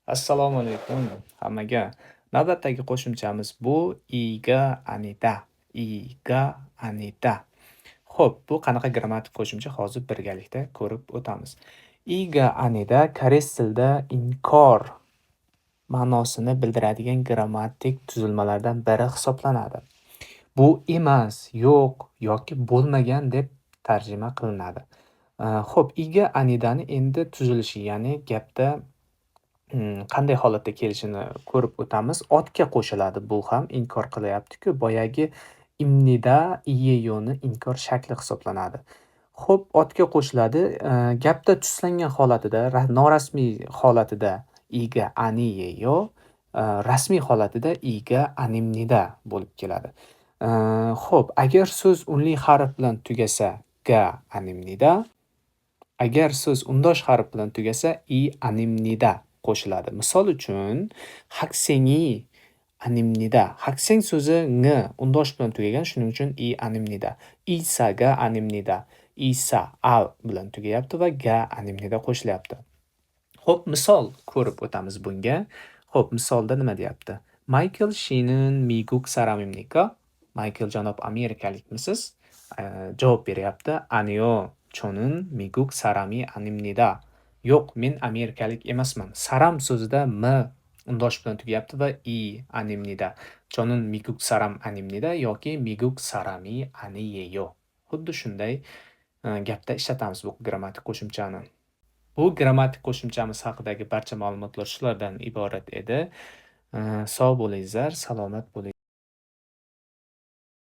Assalomu alaykum hammaga. Navbatdagi qo'shimchamiz bu iga anida. Iga anida. Xo'p, bu qanaqa grammatik qo'shimcha hozir birgalikda ko'rib o'tamiz. Iga anida koreys tilida inkor ma'nosini bildiradigan grammatik tuzilmalardan biri hisoblanadi. Bu emas, yo'q yoki bo'lmagan deb tarjima qilinadi. Xo'p, iga anidani endi tuzilishi, ya'ni gapda qanday holatda kelishini ko'rib o'tamiz. Otga qo'shiladi bu ham inkor qilyapti-ku. Boyagi imnida iyeyoni inkor shakli hisoblanadi. Xo'p, otga qo'shiladi. Gapda tuslangan holatida, norasmiy holatida iga aniyeyo, rasmiy holatida iga animnida bo'lib keladi. Xo'p, agar so'z unli harf bilan tugasa ga animnida, agar so'z undosh harf bilan tugasa i animnida qo'shiladi. Misol uchun, haksengi animnida. Hakseng so'zi ng undosh bilan tugagan, shuning uchun i animnida. Isaga animnida. Isa a bilan tugayapti va ga animnida qo'shilyapti. Xo'p, misol ko'rib o'tamiz bunga. Xo'p, misolda nima deyapti? Michael Shinnon miguk saramimnika. Michael janob amerikalikmisiz? Javob beryapti. Aniyo cho'nin miguk sarami animnida. Yo'q, men amerikalik emasman. Saram so'zida m undosh bilan tugayapti va i animnida. Cho'nin miguk saram animnida yoki miguk sarami aniyeyo. Xuddi shunday gapda ishlatamiz bu grammatik qo'shimchani. Bu grammatik qo'shimchamiz haqidagi barcha ma'lumotlar shulardan iborat edi. Sog' bo'lingizlar, salomat bo'ling.